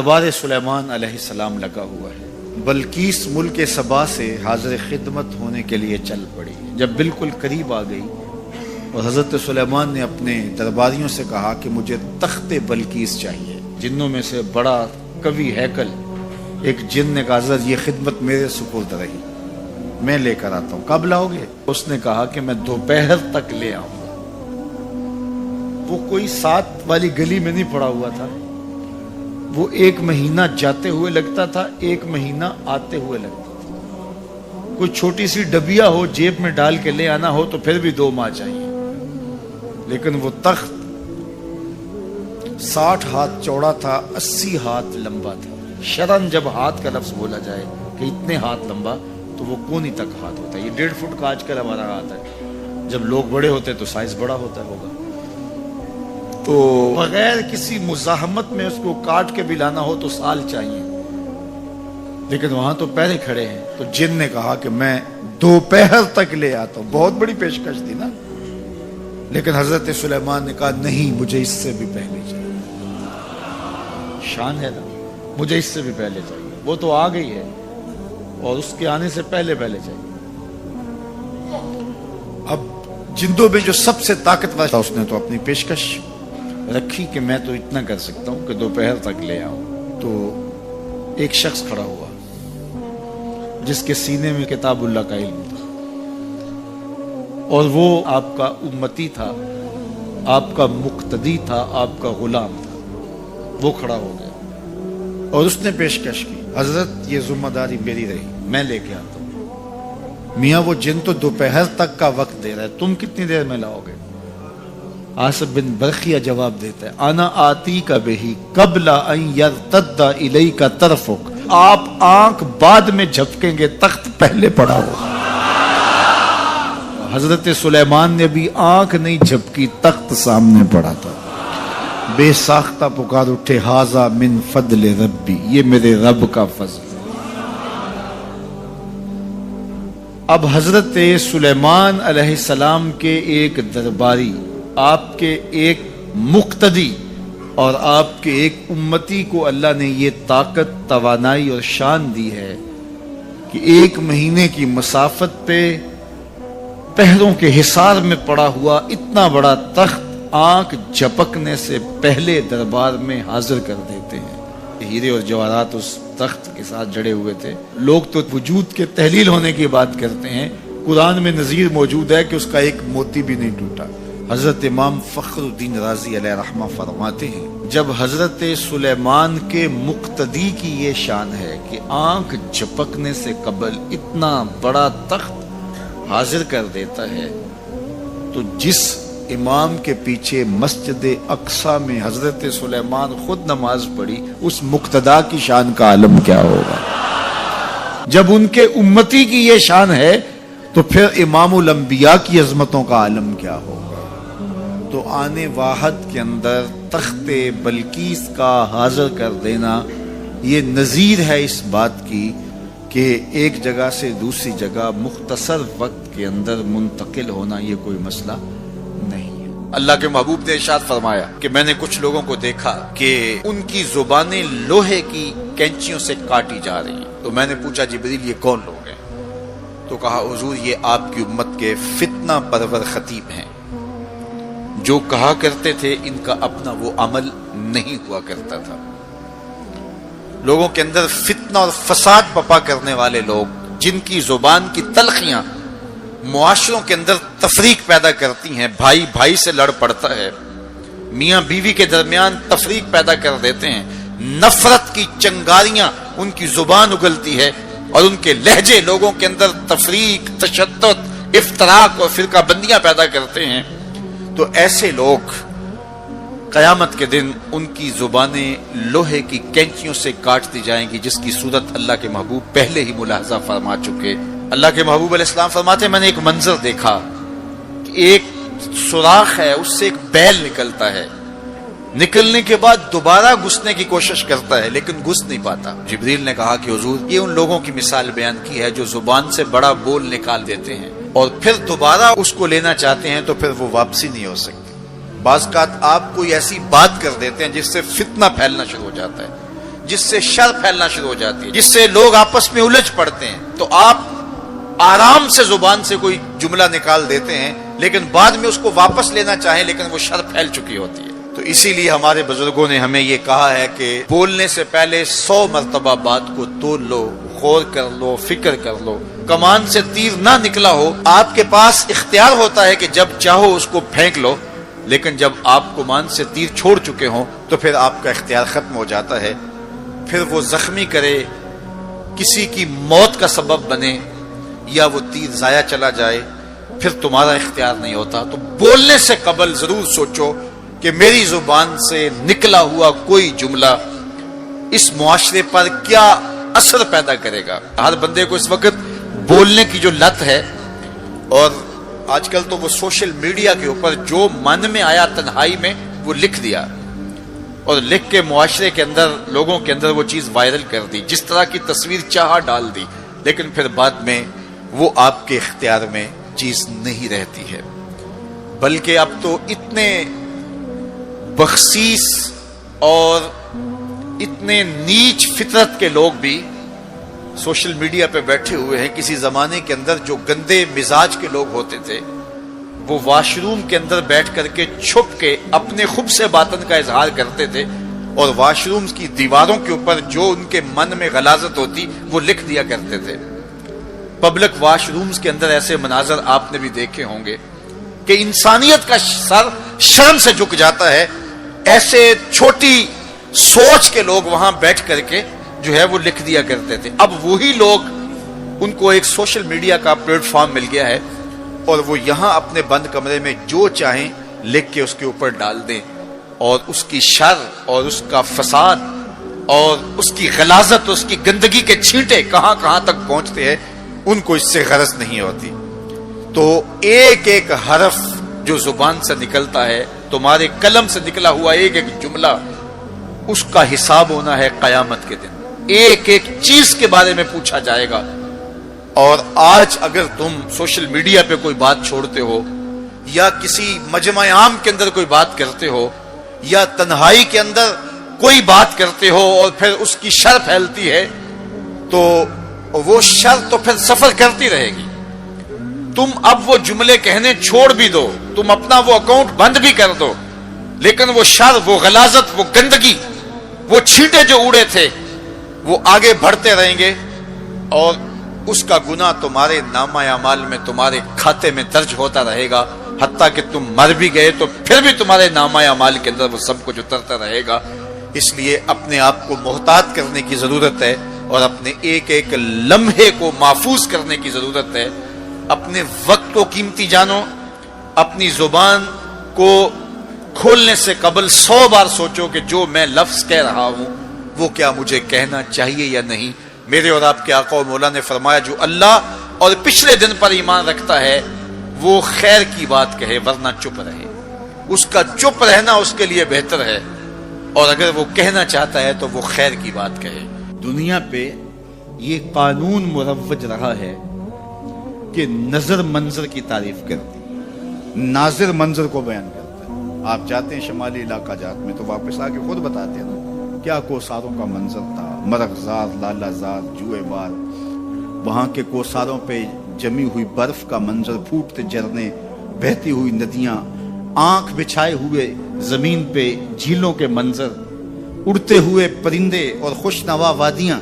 دربار سلیمان علیہ السلام لگا ہوا ہے۔ بلقیس ملک سبا سے حاضر خدمت ہونے کے لیے چل پڑی۔ جب بالکل قریب آ گئی اور حضرت سلیمان نے اپنے درباریوں سے کہا کہ مجھے تخت بلقیس چاہیے، جنوں میں سے بڑا قوی ہیکل ایک جن نے کہا حضرت یہ خدمت میرے سپرد رہی، میں لے کر آتا ہوں۔ کب لاؤ گے؟ اس نے کہا کہ میں دوپہر تک لے آؤں گا۔ وہ کوئی 7 والی گلی میں نہیں پڑا ہوا تھا، وہ 1 مہینہ جاتے ہوئے لگتا تھا، 1 مہینہ آتے ہوئے لگتا تھا۔ کوئی چھوٹی سی ڈبیا ہو جیب میں ڈال کے لے آنا ہو تو پھر بھی 2 ماہ چاہیے، لیکن وہ تخت 60 ہاتھ چوڑا تھا، 80 ہاتھ لمبا تھا۔ شرن جب ہاتھ کا لفظ بولا جائے کہ اتنے ہاتھ لمبا تو وہ کونی تک ہاتھ ہوتا ہے۔ یہ 1.5 فٹ کا آج کل ہمارا ہاتھ ہے، جب لوگ بڑے ہوتے تو سائز بڑا ہوتا ہوگا۔ تو بغیر کسی مزاحمت میں اس کو کاٹ کے بھی لانا ہو تو سال چاہیے، لیکن وہاں تو پہلے کھڑے ہیں۔ تو جن نے کہا کہ میں دوپہر تک لے آتا ہوں۔ بہت بڑی پیشکش تھی نا، لیکن حضرت سلیمان نے کہا نہیں، مجھے اس سے بھی پہلے چاہیے۔ شان ہے نا، مجھے اس سے بھی پہلے چاہیے۔ وہ تو آ گئی ہے اور اس کے آنے سے پہلے چاہیے۔ اب جندوں میں جو سب سے طاقتور تھا اس نے تو اپنی پیشکش رکھی کہ میں تو اتنا کر سکتا ہوں کہ دوپہر تک لے آؤں۔ تو ایک شخص کھڑا ہوا جس کے سینے میں کتاب اللہ کا علم تھا، اور وہ آپ کا امتی تھا، آپ کا مقتدی تھا، آپ کا غلام تھا۔ وہ کھڑا ہو گیا اور اس نے پیشکش کی، حضرت یہ ذمہ داری میری رہی، میں لے کے آتا ہوں۔ میاں وہ جن تو دوپہر تک کا وقت دے رہا ہے، تم کتنی دیر میں لاؤ گے؟ آصف بن برخیہ جواب دیتا ہے، انا آتی کا بہی قبل ان یرتد الیک طرفک۔ آپ آنکھ بعد میں جھپکیں گے، تخت پہلے پڑا ہوگا۔ حضرت سلیمان نے بھی آنکھ نہیں جھپکی، تخت سامنے پڑا تھا۔ بے ساختہ پکار اٹھے، ھذا من فضل ربی، یہ میرے رب کا فضل۔ اب حضرت سلیمان علیہ السلام کے ایک درباری، آپ کے ایک مقتدی اور آپ کے ایک امتی کو اللہ نے یہ طاقت، توانائی اور شان دی ہے کہ 1 مہینے کی مسافت پہ پہروں کے حصار میں پڑا ہوا اتنا بڑا تخت آنکھ جھپکنے سے پہلے دربار میں حاضر کر دیتے ہیں۔ ہیرے اور جواہرات اس تخت کے ساتھ جڑے ہوئے تھے۔ لوگ تو وجود کے تحلیل ہونے کی بات کرتے ہیں، قرآن میں نظیر موجود ہے کہ اس کا ایک موتی بھی نہیں ٹوٹا۔ حضرت امام فخر الدین رازی علیہ رحمہ فرماتے ہیں، جب حضرت سلیمان کے مقتدی کی یہ شان ہے کہ آنکھ جھپکنے سے قبل اتنا بڑا تخت حاضر کر دیتا ہے، تو جس امام کے پیچھے مسجد اقصی میں حضرت سلیمان خود نماز پڑھی، اس مقتدا کی شان کا عالم کیا ہوگا؟ جب ان کے امتی کی یہ شان ہے تو پھر امام الانبیاء کی عظمتوں کا عالم کیا ہوگا؟ تو آنے واحد کے اندر تخت بلقیس کا حاضر کر دینا یہ نظیر ہے اس بات کی کہ ایک جگہ سے دوسری جگہ مختصر وقت کے اندر منتقل ہونا یہ کوئی مسئلہ نہیں ہے۔ اللہ کے محبوب نے ارشاد فرمایا کہ میں نے کچھ لوگوں کو دیکھا کہ ان کی زبانیں لوہے کی کینچیوں سے کاٹی جا رہی ہیں۔ تو میں نے پوچھا جبریل یہ کون لوگ ہیں؟ تو کہا حضور یہ آپ کی امت کے فتنہ پرور خطیب ہیں، جو کہا کرتے تھے ان کا اپنا وہ عمل نہیں ہوا کرتا تھا۔ لوگوں کے اندر فتنہ اور فساد بپا کرنے والے لوگ، جن کی زبان کی تلخیاں معاشروں کے اندر تفریق پیدا کرتی ہیں، بھائی بھائی سے لڑ پڑتا ہے، میاں بیوی کے درمیان تفریق پیدا کر دیتے ہیں، نفرت کی چنگاریاں ان کی زبان اگلتی ہے، اور ان کے لہجے لوگوں کے اندر تفریق، تشدد، افتراق اور فرقہ بندیاں پیدا کرتے ہیں۔ تو ایسے لوگ قیامت کے دن ان کی زبانیں لوہے کی کینچیوں سے کاٹ دی جائیں گی، جس کی صورت اللہ کے محبوب پہلے ہی ملاحظہ فرما چکے۔ اللہ کے محبوب علیہ السلام فرماتے ہیں، میں نے ایک منظر دیکھا کہ ایک سوراخ ہے، اس سے ایک بیل نکلتا ہے، نکلنے کے بعد دوبارہ گھسنے کی کوشش کرتا ہے لیکن گھس نہیں پاتا۔ جبریل نے کہا کہ حضور یہ ان لوگوں کی مثال بیان کی ہے جو زبان سے بڑا بول نکال دیتے ہیں اور پھر دوبارہ اس کو لینا چاہتے ہیں تو پھر وہ واپسی نہیں ہو سکتی۔ بعض اوقات آپ کوئی ایسی بات کر دیتے ہیں جس سے فتنہ پھیلنا شروع ہو جاتا ہے، جس سے شر پھیلنا شروع ہو جاتی ہے، جس سے لوگ آپس میں الجھ پڑتے ہیں، تو آپ آرام سے زبان سے کوئی جملہ نکال دیتے ہیں لیکن بعد میں اس کو واپس لینا چاہیں لیکن وہ شر پھیل چکی ہوتی ہے۔ تو اسی لیے ہمارے بزرگوں نے ہمیں یہ کہا ہے کہ بولنے سے پہلے 100 مرتبہ بات کو تول لو، غور کر لو، فکر کر لو۔ کمان سے تیر نہ نکلا ہو، آپ کے پاس اختیار ہوتا ہے کہ جب چاہو اس کو پھینک لو، لیکن جب آپ کمان سے تیر چھوڑ چکے ہوں تو پھر آپ کا اختیار ختم ہو جاتا ہے۔ پھر وہ زخمی کرے، کسی کی موت کا سبب بنے یا وہ تیر ضائع چلا جائے، پھر تمہارا اختیار نہیں ہوتا۔ تو بولنے سے قبل ضرور سوچو کہ میری زبان سے نکلا ہوا کوئی جملہ اس معاشرے پر کیا اثر پیدا کرے گا۔ ہر بندے کو اس وقت بولنے کی جو لت ہے، اور آج کل تو وہ سوشل میڈیا کے اوپر جو من میں آیا تنہائی میں وہ لکھ دیا، اور لکھ کے معاشرے کے اندر لوگوں کے اندر وہ چیز وائرل کر دی، جس طرح کی تصویر چاہا ڈال دی، لیکن پھر بعد میں وہ آپ کے اختیار میں چیز نہیں رہتی ہے۔ بلکہ اب تو اتنے بخسیس اور اتنے نیچ فطرت کے لوگ بھی سوشل میڈیا پہ بیٹھے ہوئے ہیں۔ کسی زمانے کے اندر جو گندے مزاج کے لوگ ہوتے تھے وہ واش روم کے اندر بیٹھ کر کے چھپ کے اپنے خب سے باطن کا اظہار کرتے تھے، اور واش روم کی دیواروں کے اوپر جو ان کے من میں غلاظت ہوتی وہ لکھ دیا کرتے تھے۔ پبلک واش رومز کے اندر ایسے مناظر آپ نے بھی دیکھے ہوں گے کہ انسانیت کا سر شرم سے جھک جاتا ہے۔ ایسے چھوٹی سوچ کے لوگ وہاں بیٹھ کر کے جو ہے وہ لکھ دیا کرتے تھے۔ اب وہی لوگ، ان کو ایک سوشل میڈیا کا پلیٹ فارم مل گیا ہے، اور وہ یہاں اپنے بند کمرے میں جو چاہیں لکھ کے اس کے اوپر ڈال دیں، اور اس کی شر اور اس کا فساد اور اس کی غلاظت، اس کی گندگی کے چھینٹے کہاں کہاں تک پہنچتے ہیں، ان کو اس سے غرض نہیں ہوتی۔ تو ایک ایک حرف جو زبان سے نکلتا ہے، تمہارے قلم سے نکلا ہوا ایک ایک جملہ، اس کا حساب ہونا ہے قیامت کے دن۔ ایک ایک چیز کے بارے میں پوچھا جائے گا۔ اور آج اگر تم سوشل میڈیا پہ کوئی بات چھوڑتے ہو، یا کسی مجمع عام کے اندر کوئی بات کرتے ہو، یا تنہائی کے اندر کوئی بات کرتے ہو اور پھر اس کی شر پھیلتی ہے، تو وہ شر تو پھر سفر کرتی رہے گی۔ تم اب وہ جملے کہنے چھوڑ بھی دو، تم اپنا وہ اکاؤنٹ بند بھی کر دو، لیکن وہ شر، وہ غلاظت، وہ گندگی، وہ چھینٹے جو اڑے تھے وہ آگے بڑھتے رہیں گے، اور اس کا گناہ تمہارے نامہ اعمال میں، تمہارے کھاتے میں درج ہوتا رہے گا، حتیٰ کہ تم مر بھی گئے تو پھر بھی تمہارے نامہ اعمال کے اندر وہ سب کچھ اترتا رہے گا۔ اس لیے اپنے آپ کو محتاط کرنے کی ضرورت ہے، اور اپنے ایک ایک لمحے کو محفوظ کرنے کی ضرورت ہے۔ اپنے وقت کو قیمتی جانو۔ اپنی زبان کو کھولنے سے قبل 100 بار سوچو کہ جو میں لفظ کہہ رہا ہوں وہ کیا مجھے کہنا چاہیے یا نہیں۔ میرے اور آپ کے آقا و مولا نے فرمایا جو اللہ اور پچھلے دن پر ایمان رکھتا ہے وہ خیر کی بات کہے ورنہ چپ رہے۔ اس کا چپ رہنا اس کے لیے بہتر ہے، اور اگر وہ کہنا چاہتا ہے تو وہ خیر کی بات کہے۔ دنیا پہ یہ قانون مروج رہا ہے کہ نظر منظر کی تعریف کرتی، ناظر منظر کو بیان کرتا ہے۔ آپ جاتے ہیں شمالی علاقہ جات میں تو واپس آ کے خود بتاتے ہیں نا کیا کوساروں کا منظر تھا، مرغزار، لالا زار، جوئے بار، وہاں کے کوساروں پہ جمی ہوئی برف کا منظر، پھوٹتے جھرنے، بہتی ہوئی ندیاں، آنکھ بچھائے ہوئے زمین پہ جھیلوں کے منظر، اڑتے ہوئے پرندے اور خوشنوا وادیاں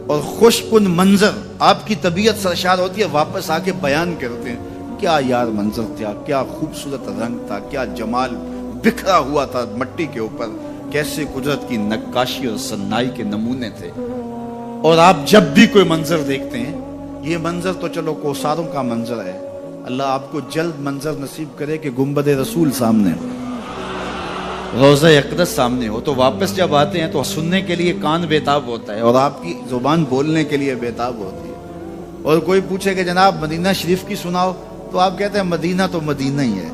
اور خوش کن منظر۔ آپ کی طبیعت سرشار ہوتی ہے، واپس آ کے بیان کرتے ہیں کیا یار منظر تھا، کیا خوبصورت رنگ تھا، کیا جمال بکھرا ہوا تھا مٹی کے اوپر، کیسے قدرت کی نقاشی اور صنائی کے نمونے تھے۔ اور آپ جب بھی کوئی منظر دیکھتے ہیں، یہ منظر تو چلو کوساروں کا منظر ہے، اللہ آپ کو جلد منظر نصیب کرے کہ گنبد رسول سامنے ہو، روضہ اقدس سامنے ہو، تو واپس جب آتے ہیں تو سننے کے لیے کان بےتاب ہوتا ہے اور آپ کی زبان بولنے کے لیے بےتاب ہوتی ہے۔ اور کوئی پوچھے کہ جناب مدینہ شریف کی سناؤ تو آپ کہتے ہیں مدینہ تو مدینہ ہی ہے۔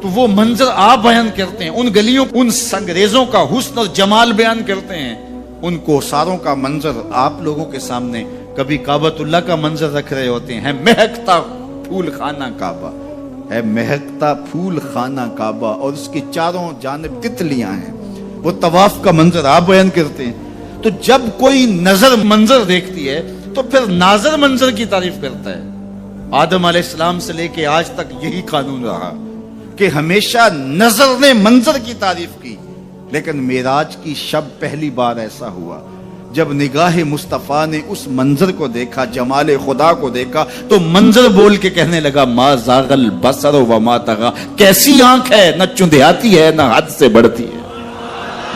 تو وہ منظر آپ بیان کرتے ہیں، ان گلیوں، ان سنگریزوں کا حسن اور جمال بیان کرتے ہیں، ان کوساروں کا منظر آپ لوگوں کے سامنے، کبھی کعبۃ اللہ کا منظر رکھ رہے ہوتے ہیں، مہکتا پھول خانہ کعبہ ہے، مہکتا پھول خانہ کعبہ، اور اس کی چاروں جانب تتلیاں ہیں، وہ طواف کا منظر آپ بیان کرتے ہیں۔ تو جب کوئی نظر منظر دیکھتی ہے تو پھر ناظر منظر کی تعریف کرتا ہے. آدم علیہ السلام سے لے کے آج تک یہی قانون رہا کہ ہمیشہ نظر نے منظر کی تعریف کی. لیکن معراج کی شب پہلی بار ایسا ہوا جب نگاہ مصطفیٰ نے اس منظر کو دیکھا, جمال خدا کو دیکھا, تو منظر بول کے کہنے لگا ما زاغ البصر وما طغی. کیسی آنکھ ہے, نہ چندیاتی ہے نہ حد سے بڑھتی ہے.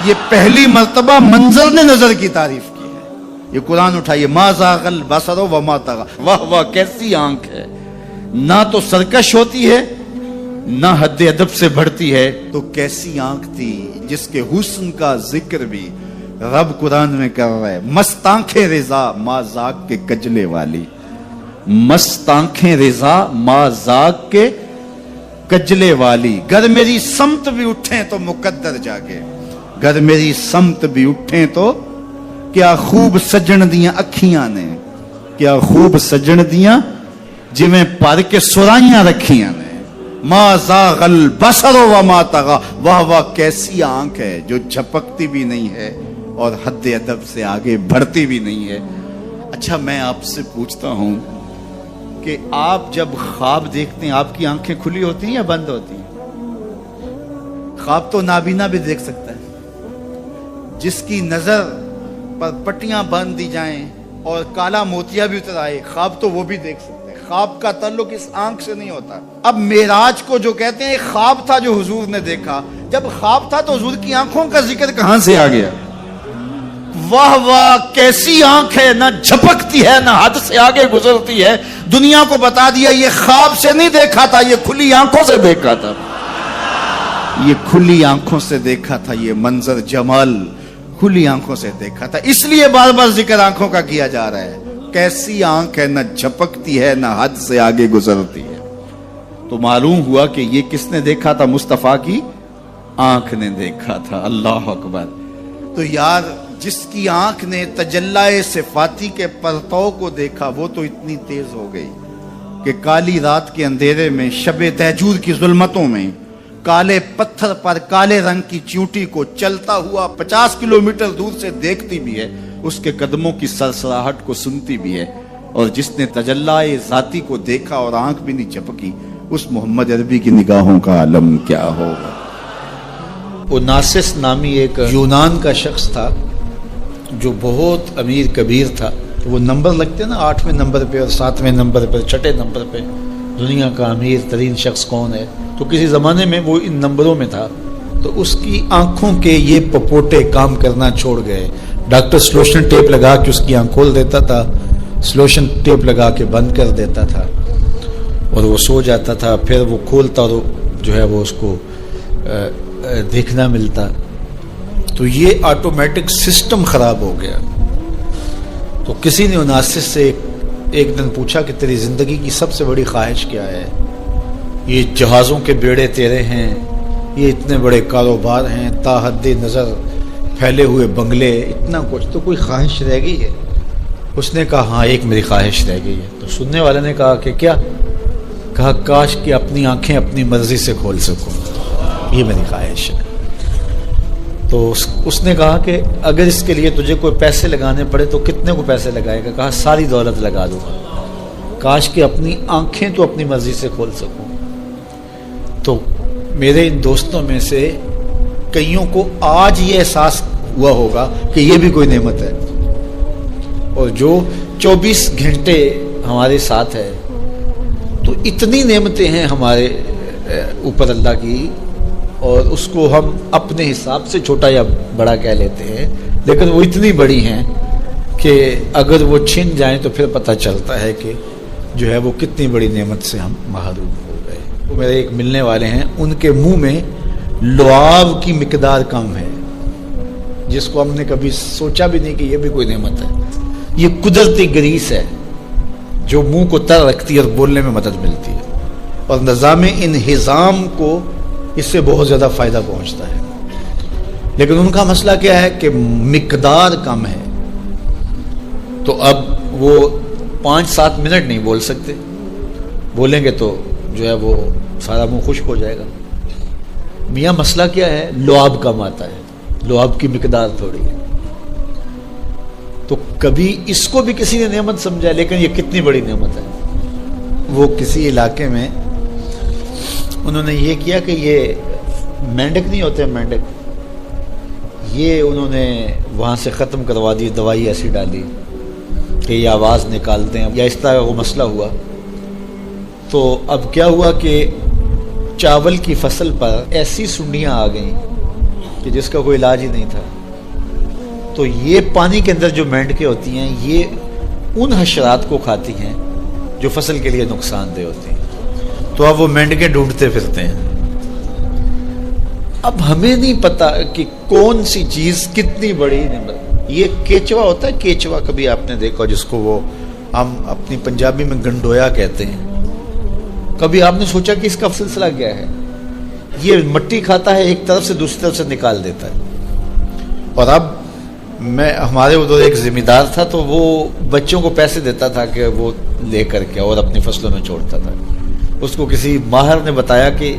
یہ پہلی مرتبہ منظر نے نظر کی تعریف کی ہے. یہ قرآن اٹھائیے, ما زاغ البصر وما طغی. واہ واہ کیسی آنکھ ہے, نہ تو سرکش ہوتی ہے نہ حد ادب سے بڑھتی ہے. تو کیسی آنکھ تھی جس کے حسن کا ذکر بھی رب قرآن میں کر رہا ہے. مست آنکھیں رضا ما ذاق کے کجلے والی. مست آنکھیں رضا ما ذاق کے کجلے والی. گر میری سمت بھی اٹھیں تو مقدر جاگے. گر میری سمت بھی اٹھیں تو کیا خوب سجن دیاں اکھیاں نے, کیا خوب سجن دیاں جویں پر کے سرائیاں رکھیاں نے. ما زاغ البصر وما طغی. واہ واہ کیسی آنکھ ہے جو جھپکتی بھی نہیں ہے اور حد ادب سے آگے بڑھتی بھی نہیں ہے. اچھا میں آپ سے پوچھتا ہوں کہ آپ جب خواب دیکھتے ہیں آپ کی آنکھیں کھلی ہوتی ہیں یا بند ہوتی ہیں؟ خواب تو نابینا بھی دیکھ سکتا ہے. جس کی نظر پر پٹیاں باندھ دی جائیں اور کالا موتیا بھی اتر آئے, خواب تو وہ بھی دیکھ سکتے ہیں. خواب کا تعلق اس آنکھ سے نہیں ہوتا. اب معراج کو جو کہتے ہیں خواب تھا جو حضور نے دیکھا, جب خواب تھا تو حضور کی آنکھوں کا ذکر کہاں سے آ گیا؟ واہ واہ کیسی آنکھ ہے, نہ جھپکتی ہے نہ حد سے آگے گزرتی ہے. دنیا کو بتا دیا یہ خواب سے نہیں دیکھا تھا, یہ کھلی آنکھوں سے دیکھا تھا. یہ کھلی آنکھوں سے دیکھا تھا. یہ منظر جمال کھلی آنکھوں سے دیکھا تھا. اس لیے بار بار ذکر آنکھوں کا کیا جا رہا ہے. کیسی آنکھ ہے, نہ جھپکتی ہے نہ حد سے آگے گزرتی ہے. تو معلوم ہوا کہ یہ کس نے دیکھا تھا؟ مصطفیٰ کی آنکھ نے دیکھا تھا. اللہ اکبر. تو یار جس کی آنکھ نے تجلی صفاتی کے پرتو کو دیکھا وہ تو اتنی تیز ہو گئی کہ کالی رات کے اندھیرے میں, شب تہجد کی ظلمتوں میں, کالے پتھر پر کالے رنگ کی چیونٹی کو چلتا ہوا 50 کلومیٹر دور سے دیکھتی بھی ہے, اس کے قدموں کی سرسراہٹ کو سنتی بھی ہے. اور جس نے تجلی ذاتی کو دیکھا اور آنکھ بھی نہیں جھپکی, اس محمد عربی کی نگاہوں کا عالم کیا ہوگا. اوناسس نامی ایک یونان کا شخص تھا جو بہت امیر کبیر تھا. وہ نمبر لگتے نا 8ویں نمبر پہ اور 7ویں نمبر پہ, 6 نمبر پہ دنیا کا امیر ترین شخص کون ہے, تو کسی زمانے میں وہ ان نمبروں میں تھا. تو اس کی آنکھوں کے یہ پپوٹے کام کرنا چھوڑ گئے. ڈاکٹر سلوشن ٹیپ لگا کے اس کی آنکھ کھول دیتا تھا, سلوشن ٹیپ لگا کے بند کر دیتا تھا اور وہ سو جاتا تھا. پھر وہ کھولتا اور جو ہے وہ اس کو دیکھنا ملتا. تو یہ آٹومیٹک سسٹم خراب ہو گیا. تو کسی نے اوناسس سے ایک دن پوچھا کہ تیری زندگی کی سب سے بڑی خواہش کیا ہے؟ یہ جہازوں کے بیڑے تیرے ہیں, یہ اتنے بڑے کاروبار ہیں, تا حد نظر پھیلے ہوئے بنگلے, اتنا کچھ, تو کوئی خواہش رہ گئی ہے؟ اس نے کہا ہاں ایک میری خواہش رہ گئی ہے. تو سننے والے نے کہا کہ کیا؟ کہا کاش کہ اپنی آنکھیں اپنی مرضی سے کھول سکوں, یہ میری خواہش ہے. تو اس نے کہا کہ اگر اس کے لیے تجھے کوئی پیسے لگانے پڑے تو کتنے کو پیسے لگائے گا؟ کہا ساری دولت لگا دوں گا. کاش کہ اپنی آنکھیں تو اپنی مرضی سے کھول سکوں. تو میرے ان دوستوں میں سے کئیوں کو آج یہ احساس ہوا ہوگا کہ یہ بھی کوئی نعمت ہے. اور جو 24 گھنٹے ہمارے ساتھ ہے, تو اتنی نعمتیں ہیں ہمارے اوپر اللہ کی, اور اس کو ہم اپنے حساب سے چھوٹا یا بڑا کہہ لیتے ہیں, لیکن وہ اتنی بڑی ہیں کہ اگر وہ چھن جائیں تو پھر پتہ چلتا ہے کہ جو ہے وہ کتنی بڑی نعمت سے ہم محروم ہو گئے. وہ میرے ایک ملنے والے ہیں, ان کے منہ میں لعاب کی مقدار کم ہے, جس کو ہم نے کبھی سوچا بھی نہیں کہ یہ بھی کوئی نعمت ہے. یہ قدرتی گریس ہے جو منہ کو تر رکھتی ہے اور بولنے میں مدد ملتی ہے, اور نظام انہضام کو اس سے بہت زیادہ فائدہ پہنچتا ہے. لیکن ان کا مسئلہ کیا ہے کہ مقدار کم ہے. تو اب وہ 5-7 منٹ نہیں بول سکتے, بولیں گے تو جو ہے وہ سارا منہ خشک ہو جائے گا. میاں مسئلہ کیا ہے؟ لعاب کم آتا ہے, لعاب کی مقدار تھوڑی ہے. تو کبھی اس کو بھی کسی نے نعمت سمجھا، لیکن یہ کتنی بڑی نعمت ہے۔ وہ کسی علاقے میں انہوں نے یہ کیا کہ یہ مینڈک نہیں ہوتے، مینڈک، یہ انہوں نے وہاں سے ختم کروا دی، دوائی ایسی ڈالی کہ یہ آواز نکالتے ہیں، یا اس طرح وہ مسئلہ ہوا۔ تو اب کیا ہوا کہ چاول کی فصل پر ایسی سنڈیاں آ گئیں کہ جس کا کوئی علاج ہی نہیں تھا۔ تو یہ پانی کے اندر جو مینڈکیں ہوتی ہیں، یہ ان حشرات کو کھاتی ہیں جو فصل کے لیے نقصان دہ ہوتی ہیں۔ تو اب وہ مینڈکیں ڈھونڈتے پھرتے ہیں۔ اب ہمیں نہیں پتا کہ کون سی چیز کتنی بڑی نعمت۔ یہ کیچوا ہوتا ہے، کیچوا کبھی آپ نے دیکھا جس کو وہ ہم اپنی پنجابی میں گنڈویا کہتے ہیں، کبھی آپ نے سوچا کہ اس کا سلسلہ کیا ہے؟ یہ مٹی کھاتا ہے، ایک طرف سے دوسری طرف سے نکال دیتا ہے۔ اور اب ہمارے ادھر ایک ذمہ دار تھا، تو وہ بچوں کو پیسے دیتا تھا کہ وہ لے کر کے اور اپنی فصلوں میں چھوڑتا تھا۔ اس کو کسی ماہر نے بتایا کہ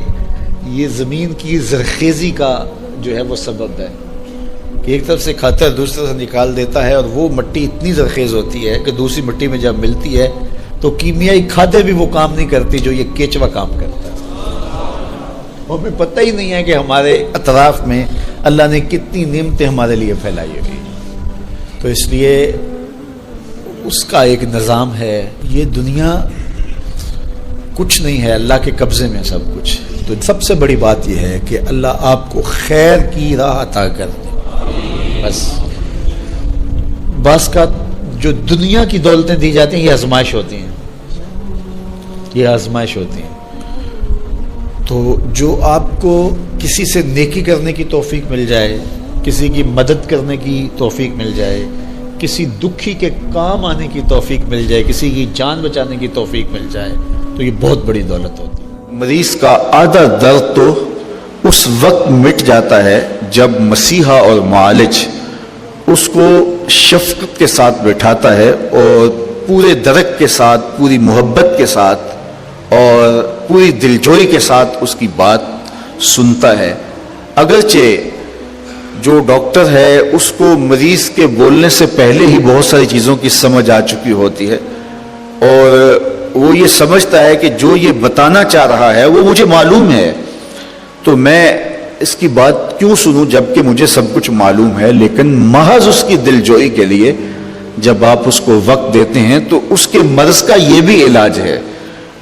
یہ زمین کی زرخیزی کا جو ہے وہ سبب ہے، کہ ایک طرف سے کھاتا ہے دوسری طرف سے نکال دیتا ہے، اور وہ مٹی اتنی زرخیز ہوتی ہے کہ دوسری مٹی میں جب ملتی ہے تو کیمیائی کھادیں بھی وہ کام نہیں کرتی جو یہ کیچوا کام کرتا ہے۔ ہمیں پتہ ہی نہیں ہے کہ ہمارے اطراف میں اللہ نے کتنی نعمتیں ہمارے لیے پھیلائی ہوئی۔ تو اس لیے اس کا ایک نظام ہے۔ یہ دنیا کچھ نہیں ہے، اللہ کے قبضے میں سب کچھ۔ تو سب سے بڑی بات یہ ہے کہ اللہ آپ کو خیر کی راہ عطا کر دے۔ بس بعض کا جو دنیا کی دولتیں دی جاتی ہیں، یہ آزمائش ہوتی ہیں، یہ آزمائش ہوتی ہیں۔ تو جو آپ کو کسی سے نیکی کرنے کی توفیق مل جائے، کسی کی مدد کرنے کی توفیق مل جائے، کسی دکھی کے کام آنے کی توفیق مل جائے، کسی کی جان بچانے کی توفیق مل جائے، تو یہ بہت بڑی دولت ہوتی ہے۔ مریض کا آدھا درد تو اس وقت مٹ جاتا ہے جب مسیحا اور معالج اس کو شفقت کے ساتھ بٹھاتا ہے اور پورے درک کے ساتھ، پوری محبت کے ساتھ اور پوری دلجوئی کے ساتھ اس کی بات سنتا ہے۔ اگرچہ جو ڈاکٹر ہے اس کو مریض کے بولنے سے پہلے ہی بہت ساری چیزوں کی سمجھ آ چکی ہوتی ہے، اور وہ یہ سمجھتا ہے کہ جو یہ بتانا چاہ رہا ہے وہ مجھے معلوم ہے، تو میں اس کی بات کیوں سنوں جبکہ مجھے سب کچھ معلوم ہے۔ لیکن محض اس کی دلجوئی کے لیے جب آپ اس کو وقت دیتے ہیں تو اس کے مرض کا یہ بھی علاج ہے،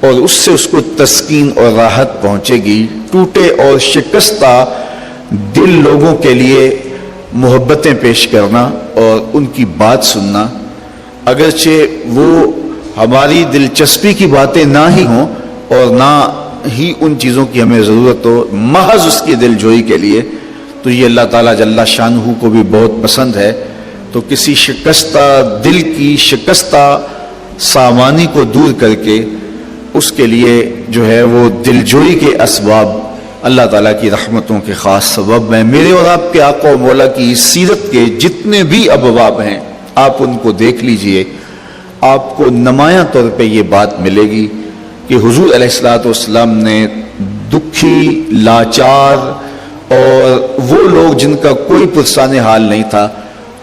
اور اس سے اس کو تسکین اور راحت پہنچے گی۔ ٹوٹے اور شکستہ دل لوگوں کے لیے محبتیں پیش کرنا اور ان کی بات سننا، اگرچہ وہ ہماری دلچسپی کی باتیں نہ ہی ہوں اور نہ ہی ان چیزوں کی ہمیں ضرورت ہو، محض اس کی دلجوئی کے لیے، تو یہ اللہ تعالیٰ جل شانہ کو بھی بہت پسند ہے۔ تو کسی شکستہ دل کی شکستہ سامانی کو دور کر کے اس کے لیے جو ہے وہ دلجوئی کے اسباب اللہ تعالیٰ کی رحمتوں کے خاص سبب ہیں۔ میرے اور آپ کے آقا و مولا کی سیرت کے جتنے بھی ابواب ہیں آپ ان کو دیکھ لیجئے، آپ کو نمایاں طور پہ یہ بات ملے گی کہ حضور علیہ الصلوۃ والسلام نے دکھی، لاچار اور وہ لوگ جن کا کوئی پرسان حال نہیں تھا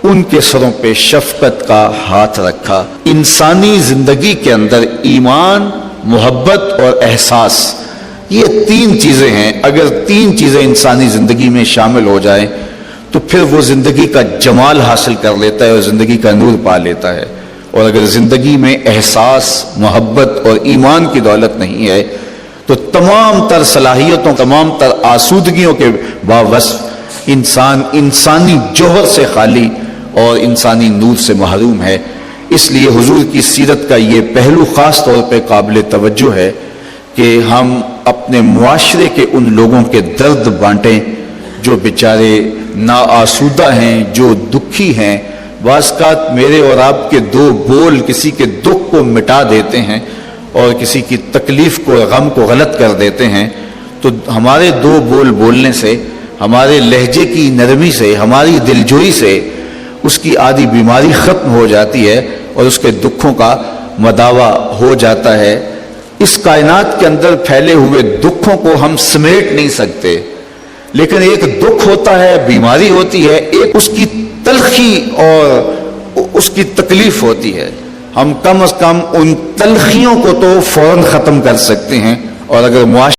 ان کے سروں پہ شفقت کا ہاتھ رکھا۔ انسانی زندگی کے اندر ایمان، محبت اور احساس، یہ تین چیزیں ہیں۔ اگر تین چیزیں انسانی زندگی میں شامل ہو جائیں تو پھر وہ زندگی کا جمال حاصل کر لیتا ہے اور زندگی کا نور پا لیتا ہے۔ اور اگر زندگی میں احساس، محبت اور ایمان کی دولت نہیں ہے تو تمام تر صلاحیتوں، تمام تر آسودگیوں کے باوصف انسان انسانی جوہر سے خالی اور انسانی نور سے محروم ہے۔ اس لیے حضور کی سیرت کا یہ پہلو خاص طور پہ قابل توجہ ہے کہ ہم اپنے معاشرے کے ان لوگوں کے درد بانٹیں جو بیچارے ناآسودہ ہیں، جو دکھی ہیں۔ بعض اوقات میرے اور آپ کے دو بول کسی کے دکھ کو مٹا دیتے ہیں اور کسی کی تکلیف کو، غم کو غلط کر دیتے ہیں۔ تو ہمارے دو بول بولنے سے، ہمارے لہجے کی نرمی سے، ہماری دلجوئی سے اس کی آدھی بیماری ختم ہو جاتی ہے اور اس کے دکھوں کا مداوع ہو جاتا ہے۔ اس کائنات کے اندر پھیلے ہوئے دکھوں کو ہم سمیٹ نہیں سکتے، لیکن ایک دکھ ہوتا ہے، بیماری ہوتی ہے، ایک اس کی تلخی اور اس کی تکلیف ہوتی ہے، ہم کم از کم ان تلخیوں کو تو فوراً ختم کر سکتے ہیں، اور اگر معاشرے